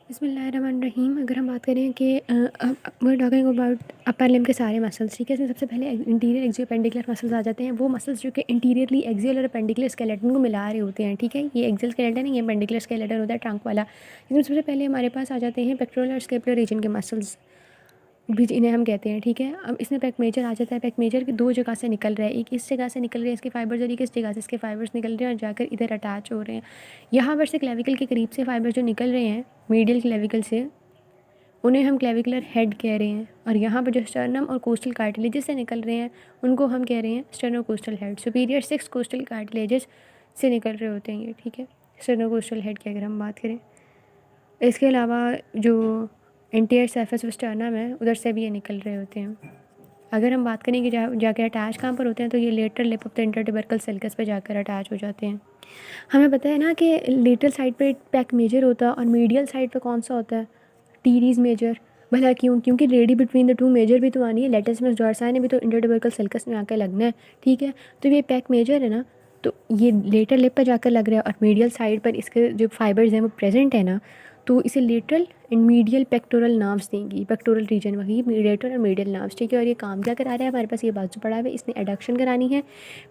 बिस्मिल्लाहिर्रहमानिर्रहीम। अगर हम बात करें कि we talking about upper limb के सारे मसल्स, ठीक है। इसमें सबसे पहले इंटीरियर एक्सियो पेंडिकुलर मसल्स आ जाते हैं। वो मसल्स जो कि इंटीरियरली एक्सियल और पेंडिकुलर स्केलेटन को मिला रहे होते हैं, ठीक है। ये एक्सियल स्केलेटन है, ये पेंडिकुलर स्केलेटन होता है ट्रंक वाला। इसमें सबसे पहले हमारे पास आ जाते हैं पेक्टोरल और स्केपुलर रीजन के मसल्स भी इन्हें हम कहते हैं, ठीक है। अब इसमें पैक मेजर आ जाता है। पैक मेजर दो जगह से निकल रहा है, एक इस जगह से निकल रहे हैं इसके फाइबर्स और एक इस जगह से इसके फाइबर्स निकल रहे हैं और जाकर इधर अटैच हो रहे हैं। यहाँ पर से क्लेविकल के करीब से फाइबर जो निकल रहे हैं मीडियल क्लेविकल से, उन्हें हम क्लेविकुलर हेड कह रहे हैं। और यहाँ पर जो स्टर्नम और कोस्टल कार्टिलेजेस से निकल रहे हैं उनको हम कह रहे हैं sternocostal head. Superior 6 costal cartilages से निकल रहे होते हैं ये, ठीक है, स्टर्नोकोस्टल हेड की अगर हम बात करें। इसके अलावा जो एंटीरियर सरफेस ऑफ स्टर्नम है उधर से भी ये निकल रहे होते हैं। अगर हम बात करें कि जाके अटैच कहाँ पर होते हैं, तो ये lateral lip of the intertubercular sulcus पे जाकर अटैच हो जाते हैं। हमें पता है ना कि लेटरल साइड पे पैक मेजर होता है और मीडियल साइड पे कौन सा होता है, टीरीज मेजर। भला क्यों? क्योंकि ready between the two major भी तो आनी है। लेटरल डोर्साई ने भी तो इंटरट्यूबरकल सेल्कस में आकर लगना है, ठीक है। तो ये पैक मेजर है ना, तो ये लेटरल लिप पर जाकर लग रहा है और मीडियल साइड पर इसके जो फाइबर्स हैं वो प्रेजेंट है ना, तो इसे lateral and medial pectoral nerves देंगी। पेक्टोरल रीजन वही लेटरल और मीडियल नर्व्स, ठीक है। और ये काम क्या करा रहा है, हमारे पास ये बाजू पड़ा हुआ है, इसने एडक्शन करानी है,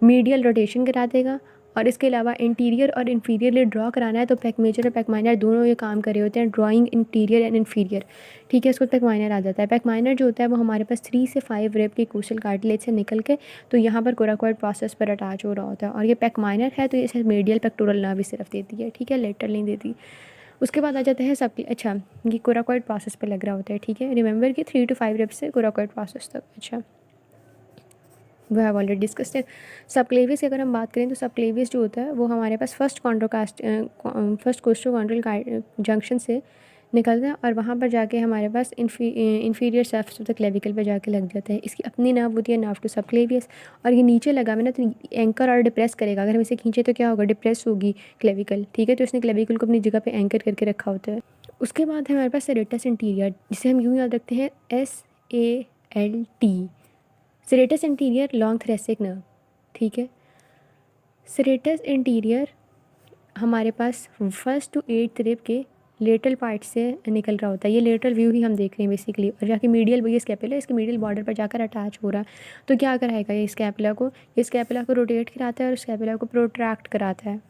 मीडियल रोटेशन करा देगा और इसके अलावा इंटीरियर और इन्फीरियरली ड्रॉ कराना है। तो पैक मेजर और पैक माइनर दोनों ये काम कर रहे होते हैं, ड्राइंग इंटीरियर एंड इन्फीरियर, ठीक है। इसको पैक माइनर आ जाता है। पैक माइनर जो होता है वो हमारे पास 3 से 5 रेब के कोस्टल कार्टिलेज से निकल के तो यहाँ पर कोराकोइड प्रोसेस पर अटैच हो रहा होता है। और ये पैक माइनर है तो ये सिर्फ मीडियल पेक्टोरल नर्व ही सिर्फ देती है, ठीक है, लेटरल नहीं देती। उसके बाद आ जाता है सब, अच्छा, ये कोराकोइड प्रोसेस पे लग रहा होता है, ठीक है। रिमेंबर कि 3 to 5 रेप से कोराकोइड प्रोसेस तक, अच्छा, वो हैव ऑलरेडी डिस्कस्ड है। सबक्लेवियस की अगर हम बात करें तो सबक्लेवियस जो होता है वो हमारे पास फर्स्ट कोस्टोकॉन्ड्रल जंक्शन से निकलता है और वहाँ पर जाके हमारे पास inferior surface of the clavicle पे जाके लग जाता है। इसकी अपनी नर्व होती है, नर्व टू सबक्लेवियस, और ये नीचे लगा हुआ ना तो एंकर और डिप्रेस करेगा। अगर हम इसे खींचे तो क्या होगा, डिप्रेस होगी क्लेविकल, ठीक है। तो इसने क्लेविकल को अपनी जगह पे एंकर करके रखा होता है। उसके बाद है हमारे पास सेरेटस इंटीरियर, जिसे हम यूँ याद रखते हैं SALT, serratus interior long thoracic nerve, ठीक है। सेरेटस इंटीरियर हमारे पास 1st to 8th रिब के लेटरल पार्ट से निकल रहा होता है। ये लेटरल व्यू ही हम देख रहे हैं बेसिकली, और जाके मीडियल ये स्कैपुला, इसके मीडियल बॉर्डर पर जाकर अटैच हो रहा है। तो क्या कराएगा ये स्कैपुला को रोटेट कराता है और स्कैपुला को प्रोट्रैक्ट कराता है।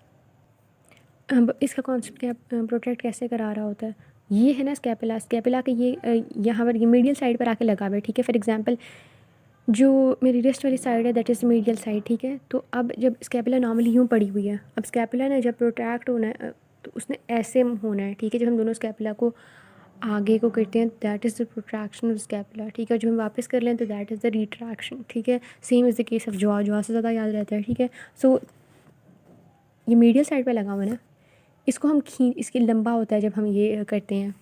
अब इसका कॉन्सेप्ट क्या, प्रोटेक्ट कैसे करा रहा होता है, ये है ना स्कैपुला के ये यहाँ पर ये मीडियल साइड पर आके लगा हुआ है, ठीक है। फॉर एग्जांपल जो मेरी रिस्ट वाली साइड है दैट इज़ मीडियल साइड, ठीक है। तो अब जब स्कैपुला नॉर्मली यूँ पड़ी हुई है, अब स्कैपुला ने जब प्रोट्रैक्ट होना है तो उसने ऐसे होना है, ठीक है। जब हम दोनों स्कैपुला को आगे को करते हैं that is the protraction of scapula, ठीक है। जो हम वापस कर लें तो दैट इज़ द रिट्रैक्शन, ठीक है। Same is the case of jaw से ज़्यादा याद रहता है, ठीक है। सो ये मीडियल साइड पर लगा हुआ है ना, इसको हम इसकी लंबा होता है जब हम ये करते हैं,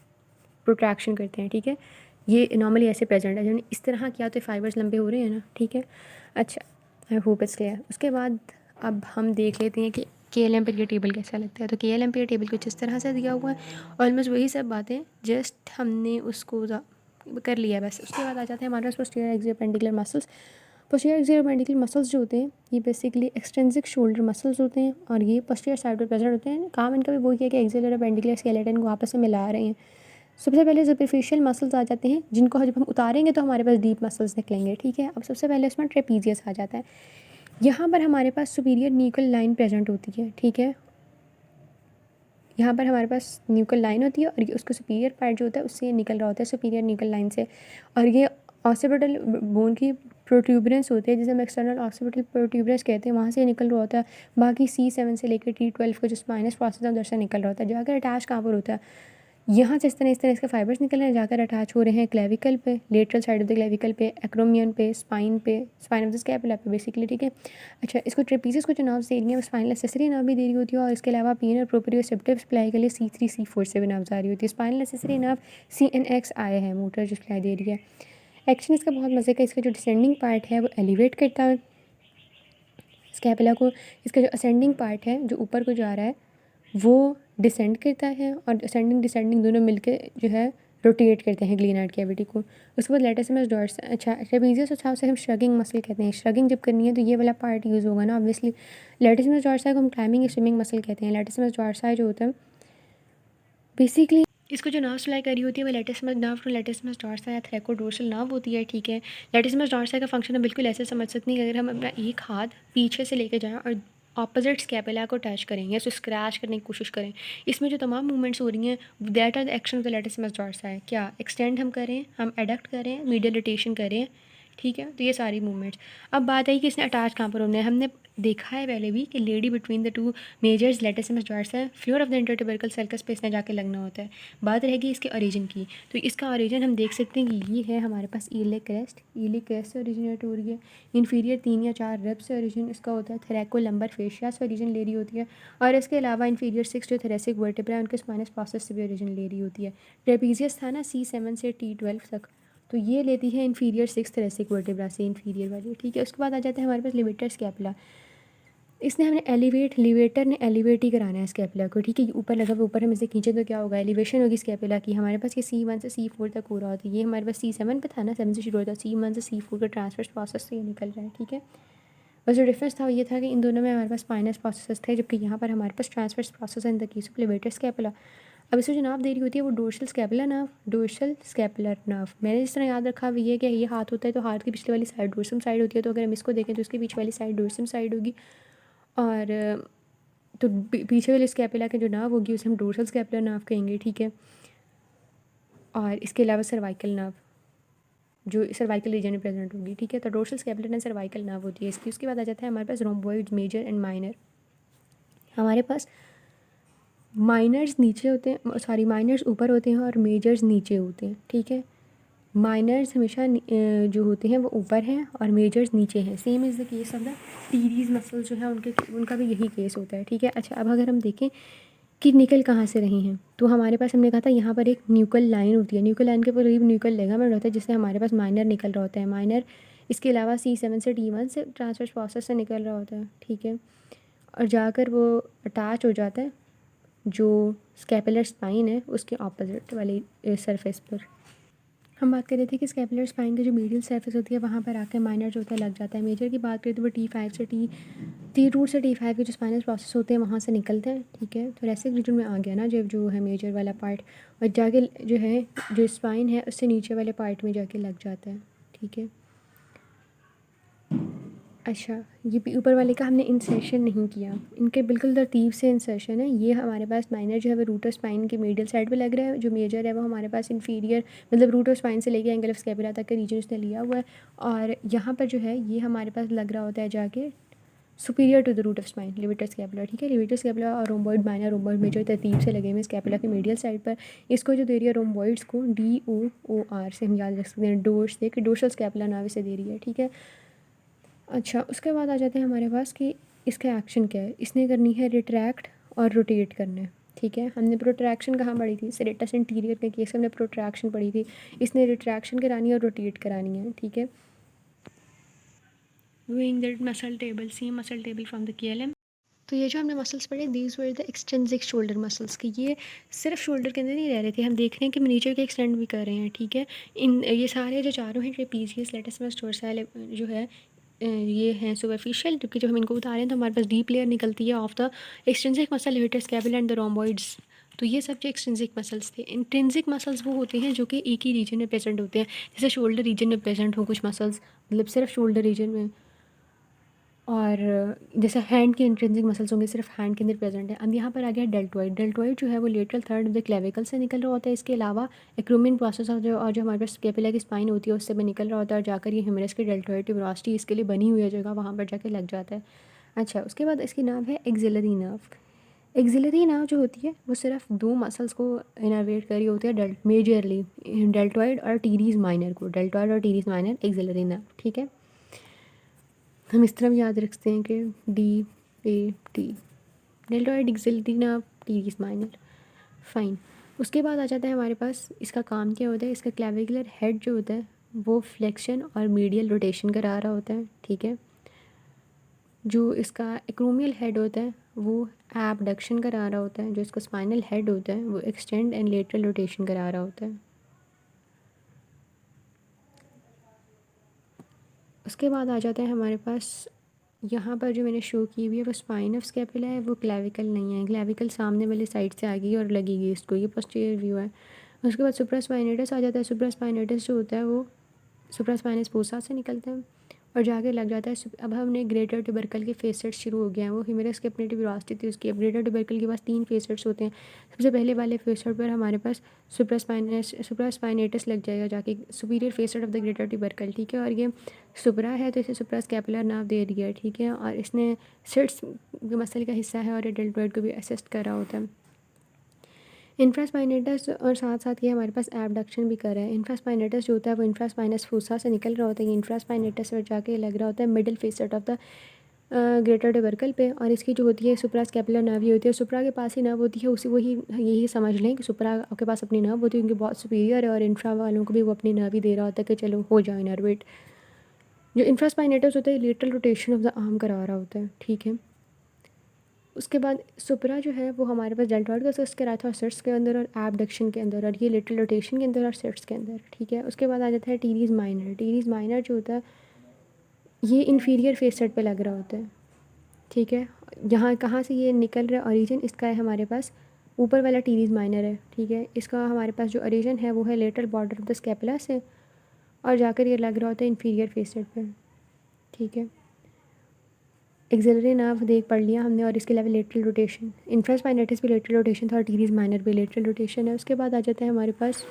प्रोट्रैक्शन करते हैं, ठीक है। ये नॉर्मली ऐसे प्रेजेंट है, जब इस तरह किया तो फाइबर्स लंबे हो रहे हैं ना, ठीक है। अच्छा, आई होप इट्स क्लियर। उसके बाद अब हम देख लेते हैं कि KLM पर ये टेबल कैसा लगता है। तो KLM पर ये टेबल कुछ इस तरह से दिया हुआ है, ऑलमोस्ट वही सब बातें, जस्ट हमने उसको कर लिया बस। उसके बाद आ जाते हैं हमारे पास posterior axioappendicular muscles. Posterior axioappendicular muscles जो होते हैं ये बेसिकली एक्सट्रिंसिक शोल्डर मसल्स होते हैं और ये पोस्टीरियर साइड पर प्रेजेंट होते हैं। काम इनका भी वही है कि एक्सियल और पेंडिकुलर स्केलेटन को आपस में मिला रहे हैं। सबसे पहले सुपरफिशियल मसल्स आ जाते हैं, जिनको जब हम उतारेंगे तो हमारे पास डीप मसल्स निकलेंगे, ठीक है। अब सबसे पहले उसमें ट्रेपीजियस आ जाता है। यहाँ पर हमारे पास सुपीरियर न्यूकल लाइन प्रेजेंट होती है, ठीक है। यहाँ पर हमारे पास न्यूकल लाइन होती है और ये उसका सुपीरियर पार्ट जो होता है उससे निकल रहा होता है, सुपीरियर न्यूकल लाइन से। और ये ऑक्सीपिटल बोन की प्रोट्यूबरेंस होती है जिसे हम एक्सटर्नल ऑक्सीपिटल प्रोट्यूबरेंस कहते हैं, वहाँ से निकल रहा होता है। बाकी C7 से लेकर T12 का जो स्पाइनस प्रोसेस है उधर से निकल रहा होता है। जाकर अटैच कहाँ पर होता है, यहाँ से इस तरह इसके फाइबर्स निकल रहे हैं, जाकर अटैच हो रहे हैं क्लेविकल पे, lateral side of the clavicle पे, एक्रोमियन पे, स्पाइन ऑफ द स्कैपुला पे बेसिकली, ठीक है। अच्छा, इसको ट्रेपीजियस को जो नर्व्स दे रही हैं वो स्पाइनल एक्सेसरी नर्व भी दे रही होती है और इसके अलावा पीनल प्रोप्रियोसेप्टिव सप्लाई के लिए C3 C4 से भी नर्व्स आ रही होती है। स्पाइनल एक्सेसरी नर्व CNX आया है, मोटर जो सप्लाई दे रही है। एक्शन इसका बहुत मज़े का, इसका जो डिसेंडिंग पार्ट है वो एलिवेट करता है स्कैपुला को, इसका जो असेंडिंग पार्ट है जो ऊपर को जा रहा है वो डिसेंड करता है और असेंडिंग डिसेंडिंग दोनों मिलकर जो है रोटेट करते हैं ग्लीनार्ड कैविटी को। उसके बाद लेटरल डॉर्स, अच्छा, ट्रेपीजियस और से हम श्रगिंग मसल कहते हैं। श्रगिंग जब करनी है तो ये वाला पार्ट यूज़ होगा ना ऑब्वियसली। लेटरल डॉर्साई को हम क्लाइंबिंग स्विमिंग मसल कहते हैं। लेटरल डॉर्साई जो होता है बेसिकली इसको जो नर्व सप्लाई करी होती है वो लेटिसिमस नर्व टू लेटिसिमस डोर्सा या थ्रैकोडोर्सल नर्व होती है, ठीक है। लेटिसिमस डोर्सा का फंक्शन हम बिल्कुल ऐसे समझ सकते हैं कि अगर हम अपना एक हाथ पीछे से लेके जाएं और ऑपोजिट स्कैपुला को टच करें या उसको स्क्रैच करने की कोशिश करें, इसमें जो तमाम मूवमेंट्स हो रही हैं that are the action of the latissimus dorsi है। क्या एक्सटेंड हम करें, हम एडक्ट करें, मीडियल रोटेशन करें, ठीक है। तो ये सारी मूवमेंट्स। अब बात आई कि इसने अटैच कहाँ पर होना है। हमने देखा है पहले भी कि lady between the two majors latissimus dorsi है, floor of the intertubercular sulcus पे इसने जाके लगना होता है। बात रहेगी इसके ओरिजिन की, तो इसका ओरिजिन हम देख सकते हैं कि ये है हमारे पास ईलिक क्रेस्ट से ओरिजिनेट हो रही है। इन्फीरियर 3 या 4 रिब से ओरिजिन इसका होता है। थ्रैकोलम्बर फेशिया से ओरिजिन ले रही होती है। और इसके अलावा इन्फीरियर 6 जो थोरेसिक वर्टेब्रा है उनके स्पाइनस प्रोसेस से भी ओरिजिन ले रही होती है। ट्रेपीजियस था ना C7 से T12 तक, तो ये लेती है इन्फीरियर 6 थोरेसिक वर्टेब्रा से, इन्फीरियर वाली, ठीक है। उसके बाद आ जाता है हमारे पास लिवेटर स्कैपुला। इसने हमने लिवेटर ने एलिवेट ही कराना है स्कैपुला को, ठीक है। ऊपर लगा हुआ, ऊपर हम इसे खींचे तो क्या होगा, एलिवेशन होगी स्कैपुला की। हमारे पास ये C1 से C4 तक हो रहा होता है। ये हमारे पास C7 पे था ना, 7 से शुरू होता है, C1 से C4 का ट्रांसफर प्रोसेस से ये निकल रहा है, ठीक है। बस जो डिफरेंस था वो ये था कि इन दोनों में हमारे पास स्पाइनस प्रोसेस थे, जबकि यहाँ पर हमारे पास transverse process in the case of levator scapulae. अब इसे जो नाप दे रही होती है वो dorsal scapular nerve, dorsal scapular nerve. मैंने जिस तरह याद रखा हुआ ये कि ये हाथ होता है तो हाथ की पिछली वाली साइड डोर्सम साइड होती है, तो अगर हम इसको देखें तो इसकी पीछे वाली साइड डोर्सम साइड होगी। और तो पीछे वाले स्कैपुला के जो नाव होगी उसे हम डोर्सल स्कैपुलर नाव कहेंगे, ठीक है। और इसके अलावा सर्वाइकल नाव जो सर्वाइकल रीजन में प्रेजेंट होगी, ठीक है। तो डोर्सल स्कैपुलर एंड सर्वाइकल नाव होती है इसकी। उसके बाद आ जाता है हमारे पास रोम्बोइड्स मेजर एंड माइनर। हमारे पास माइनर्स नीचे होते हैं, सॉरी माइनर्स ऊपर होते हैं और मेजर्स नीचे होते हैं, ठीक है। माइनर्स हमेशा जो होते हैं वो ऊपर हैं और मेजर्स नीचे हैं। Same is the case of the teres muscles जो है उनका भी यही केस होता है, ठीक है। अच्छा, अब अगर हम देखें कि निकल कहाँ से रही हैं, तो हमारे पास हमने कहा था यहाँ पर एक न्यूकल लाइन होती है। न्यूकल लाइन के करीब न्यूकल लिगामेंट होता है जिससे हमारे पास माइनर निकल रहा होता है। माइनर इसके अलावा C7 से T1 से ट्रांसफर प्रोसेस से निकल रहा होता है, ठीक है। और जाकर वो अटैच हो जाता है जो स्कैपुलर स्पाइन है उसके ऑपोजिट वाली सरफेस पर। हम बात कर रहे थे कि स्कैपुलर स्पाइन की जो मीडियल सरफेस होती है वहाँ पर आकर माइनर जो होता है लग जाता है। मेजर की बात करें तो वो T5 से टी रूट से T5 के जो स्पाइनल प्रोसेस होते हैं वहाँ से निकलते हैं, ठीक है। थोरेसिक रीजन में आ गया ना जब जो है मेजर वाला पार्ट, और जाके जो है जो स्पाइन है उससे नीचे वाले पार्ट में जाके लग जाता है, ठीक है। अच्छा, ये भी ऊपर वाले का हमने इंसर्शन नहीं किया, इनके बिल्कुल तरतीब से इंसर्शन है। ये हमारे पास माइनर जो है वो रूट ऑफ स्पाइन के मीडियल साइड पे लग रहा है। जो मेजर है वो हमारे पास इन्फीरियर मतलब रूट ऑफ स्पाइन से लेके एंगल ऑफ स्कैपुला तक का रीजन उसने लिया हुआ है। और यहाँ पर जो है ये हमारे पास लग रहा होता है जाके superior to the root of spine, levator scapula, ठीक है। लिवेटर स्कैपुला और रोम्बॉइड माइनर रोम्बॉइड मेजर तरतीब से लगे हुए स्कैपुला के मीडियल साइड पर। इसको जो दे रही है रोम्बॉइड्स को DOOR से हम याद रख सकते हैं, डोर्स से कि डोर्सल स्कैपुला नाम इसे दे रही है, ठीक है। अच्छा, उसके बाद आ जाते हैं हमारे पास कि इसका एक्शन क्या है। इसने करनी है रिट्रैक्ट और रोटेट करना है, ठीक है। हमने प्रोट्रैक्शन कहाँ पढ़ी थी, सेरेटस इंटीरियर के केस में हमने प्रोट्रैक्शन पढ़ी थी। इसने रिट्रैक्शन करानी है और रोटेट करानी है, ठीक है। Viewing that muscle table, see muscle table from the KLM। तो ये जो हमने मसल्स पढ़े these were the extrinsic shoulder muscles की, ये सिर्फ शोल्डर के अंदर नहीं रह रहे थे, हम देख रहे हैं कि नीचे के एक्सटेंड भी कर रहे हैं, ठीक है। इन ये सारे जो चारों हैं ट्रेपीजियस लेटिसिमस डोर्साई जो है ये हैं सुपरफिशियल, जबकि जब हम इनको उतारें हैं तो हमारे पास डीप लेयर निकलती है of the extrinsic muscle levator scapulae and the rhomboids. तो ये सब जो एक्सटेंसिक मसल्स थे। इंट्रिंसिक मसल्स वो होते हैं जो कि एक ही रीजन में प्रेजेंट होते हैं, जैसे शोल्डर रीजन में प्रेजेंट हो कुछ मसल्स, मतलब सिर्फ शोल्डर रीजन में। और जैसे हैंड के इंट्रिंसिक मसल्स होंगे सिर्फ हैंड के अंदर प्रेजेंट है। अब यहाँ पर आ गया डेल्टॉइड। डेल्टॉइड जो है वो lateral third of the clavicle से निकल रहा होता है। इसके अलावा एक्रोमियन प्रोसेस और जो हमारे पास स्कैपुला की स्पाइन होती है उससे भी निकल रहा होता है, और जाकर ये ह्यूमरस की डेल्टॉइड ट्यूबरोसिटी इसके लिए बनी हुई है जगह, वहाँ पर जाके लग जाता है। अच्छा, उसके बाद इसकी नाम है एक्सिलरी नर्व। एक्सिलरी नर्व जो होती है वो सिर्फ दो मसल्स को इनर्वेट करी होती है, मेजरली डेल्टॉइड और टीरीज माइनर को। डेल्टॉइड और टीरीज माइनर एक्सिलरी नर्व, ठीक है। हम इस तरह भी याद रखते हैं कि DAT deltoid axillary nerve teres minor, fine. उसके बाद आ जाता है हमारे पास इसका काम क्या होता है। इसका क्लेविकुलर हेड जो होता है वो फ्लेक्शन और मीडियल रोटेशन करा रहा होता है, ठीक है। जो इसका एक्रोमियल हेड होता है वो एबडक्शन करा रहा होता है। जो इसका स्पाइनल हेड होता है वो एक्सटेंड एंड लेटरल रोटेशन करा रहा होता है। उसके बाद आ जाता है हमारे पास यहाँ पर जो मैंने शो की हुई है वो स्पाइन ऑफ स्कैपुला है, वो क्लेविकल नहीं है। क्लेविकल सामने वाली साइड से आ गई और लगेगी इसको, ये पोस्टीरियर व्यू है। उसके बाद सुप्रास्पाइनेटस आ जाता है। सुप्रास्पाइनेटस जो होता है वो सुप्रास्पाइनस फोसा से निकलते हैं और जाके लग जाता है। अब हमने ग्रेटर ट्यूबरकल के फेसेट्स शुरू हो गए हैं। वो ह्यूमेरस कैपिनेटिव यूरोसिटी थी उसकी। अब ग्रेटर ट्यूबरकल के पास 3 फेसेट्स होते हैं। सबसे पहले वाले फेसेट पर हमारे पास सुप्रास्पाइनेटस लग जाएगा जाके, superior facet of the greater tubercle, ठीक है। और ये सुपरा है तो इसे सुप्रास्कैपुलर नाम दे दिया है, ठीक है। और इसने सिट्स मसल का हिस्सा है और ये डेल्टॉइड को भी असिस्ट कर रहा होता है। इंफ्रास्पाइनेटस और साथ साथ ये हमारे पास एबडक्शन भी कर रहा है। इंफ्रास्पाइनेटस जो होता है वो इंफ्रास्पाइनस फूसा से निकल रहा होता है। ये इंफ्रास्पाइनेटस में जाके लग रहा होता है middle facet of the greater tubercle पे। और इसकी जो होती है सुप्रास्कैपुलर नर्व ही होती है। सुप्रा के पास ही नर्व होती है, उसी वही यही समझ लें कि सुप्रा आपके पास अपनी नर्व होती है क्योंकि बहुत सुपीरियर है, और इंफ्रा वालों को भी वो अपनी नर्व ही दे रहा होता है कि चलो हो जाओ इनर्वेट। जो इंफ्रास्पाइनेटस होता है lateral rotation of the arm करा रहा होता है, ठीक है। उसके बाद सुपरा जो है वो हमारे पास डेल्टॉइड का असिस्ट कराया था और सेट्स के अंदर और एबडक्शन के अंदर, और ये लिटिल रोटेशन के अंदर और सेट्स के अंदर, ठीक है। उसके बाद आ जाता है टीरीज माइनर। टीरीज माइनर जो होता है ये इन्फीरियर फेस सेट पे लग रहा होता है, ठीक है। यहाँ कहाँ से ये निकल रहा है ओरिजिन इसका है हमारे पास, ऊपर वाला टीरीज माइनर है, ठीक है। इसका हमारे पास जो ओरिजिन है वो है lateral border of the scapula से, और जाकर ये लग रहा होता है इन्फीरियर फेस सेट पे, ठीक है। एक्सिलरी नर्व देख पढ़ लिया हमने, और इसके अलावा लेटरल रोटेशन, इंफ्रास्पाइनेटस भी लेटरल रोटेशन था और टीरीज माइनर भी लेटरल रोटेशन है। उसके बाद आ जाता है हमारे पास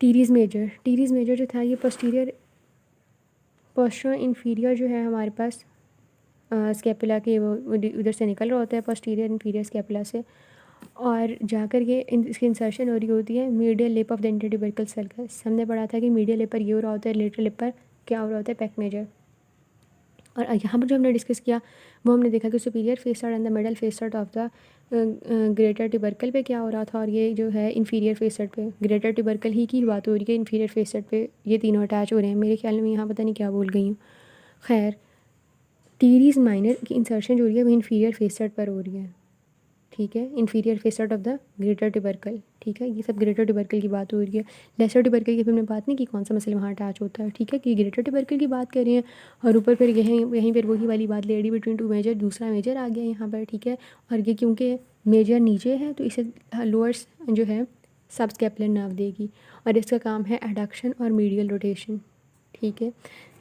टीरीज मेजर। टीरीज मेजर जो था ये पोस्टीरियर पोस्टरो इन्फीरियर जो है हमारे पास स्कैपुला के वो उधर से निकल रहा होता है, पोस्टीरियर इन्फीरियर स्कैपुला से, और जाकर ये इसकी इंसर्शन हो रही होती है medial lip of the intertubercular sulcus. हमने पढ़ा था कि मीडियल लिप पर ये हो रहा होता है, लेटरल लिप पर क्या हो रहा होता है, पेक मेजर। और यहाँ पर जो हमने डिस्कस किया वो हमने देखा कि superior facet and the middle facet of the greater tubercle पे क्या हो रहा था, और ये जो है इन्फीरियर फेसट पे, ग्रेटर ट्यूबरकल ही की बात हो रही है, इन्फीरियर फेसट पे ये तीनों अटैच हो रहे हैं। मेरे ख्याल में यहाँ पता नहीं क्या बोल गई हूँ। खैर, टीरीज माइनर की इंसर्शन जो हो रही है वो इन्फीरियर फेसट पर हो रही है, ठीक है। Inferior facet of the greater tubercle, ठीक है। ये सब ग्रेटर ट्यूबरकल की बात हो रही है। लेसर ट्यूबरकल की हमने बात नहीं की कौन सा मसल वहाँ अटैच होता है, ठीक है। कि ग्रेटर ट्यूबरकल की बात कर रहे हैं, और ऊपर फिर यहीं पर वही वाली बात लेडी बिटवीन टू मेजर, दूसरा मेजर आ गया यहाँ पर, ठीक है। और ये क्योंकि मेजर नीचे है तो इसे लोअर्स जो है सब स्कैपुलर नर्व देगी, और इसका काम है एडक्शन और मीडियल रोटेशन, ठीक है।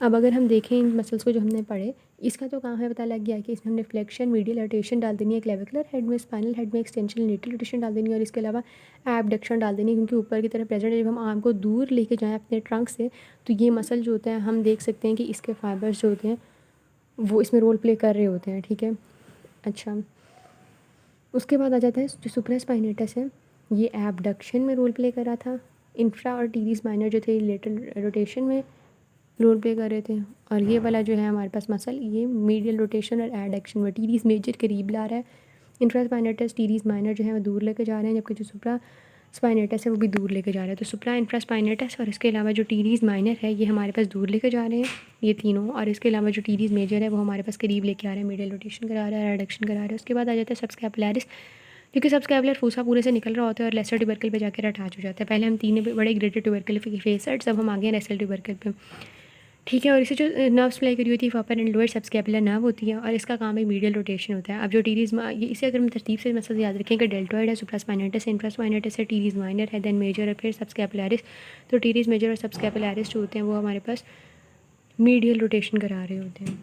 अब अगर हम देखें इन मसल्स को जो हमने पढ़े, इसका तो काम है पता लग गया कि इसमें हमने फ्लेक्शन, मीडियल रोटेशन डाल देनी है, क्लेविकुलर हेड में, स्पाइनल हेड में एक्सटेंशन, लेटरल रोटेशन डाल देनी है, और इसके अलावा एबडक्शन डाल देनी है क्योंकि ऊपर की तरफ प्रेजेंट है। जब हम आर्म को दूर लेके जाएँ अपने ट्रंक से तो ये मसल जो होता है हम देख सकते हैं कि इसके फाइबर्स जो होते हैं वो इसमें रोल प्ले कर रहे होते हैं, ठीक है। अच्छा, उसके बाद आ जाता है जो सुप्रास्पाइनेटस है, ये एबडक्शन में रोल प्ले कर रहा था। इंफ्रा और टीरीज माइनर जो थे लेटरल रोटेशन में रोल प्ले कर रहे थे, और ये वाला जो है हमारे पास मसल ये मीडियल रोटेशन और एडक्शन में, टीरीज मेजर करीब ला रहा है, इंफ्रास्पाइनेटस टीरीज माइनर जो है वो दूर लेके जा रहे हैं, जबकि जो सुप्रा स्पाइनेटस है वो भी दूर लेके जा रहा है। तो सुप्रा इंफ्रास्पाइनेटस और इसके अलावा जो टीरीज माइनर है ये हमारे पास दूर लेके जा रहे हैं ये तीनों, और इसके अलावा जो टीरीज मेजर है वो हमारे पास करीब लेके आ रहे हैं, मीडियल रोटेशन करा रहा है, एडक्शन करा रहा है। उसके बाद आ जाता है सबस्कैपुलरिस, क्योंकि सबस्कैपुलर फोसा पूरे से निकल रहा होता है और लेसर ट्यूबरकल पे जाकर अटैच हो जाता है। पहले हम तीन बड़े ग्रेटर ट्यूबरकल के फेसेट्स, अब हम आ गए लेसर ट्यूबरकल पे, ठीक है। और इसे जो नर्व्स प्ले करी होती है अपर एंड लोअर सबस्कैपुलर नर्व होती है, और इसका काम एक मीडियल रोटेशन होता है। अब जो टीरीज ये इसे अगर हम तरतीब से मसल याद रखें कि डेल्टॉइड है, सुप्रास्पाइनेटस है, इंफ्रास्पाइनेटस है, टीरीज माइनर है, देन मेजर और फिर सबस्कैपुलरिस। तो टीरीज मेजर और सबस्कैपुलरिस जो होते हैं वो हमारे पास मीडियल रोटेशन करा रहे होते हैं।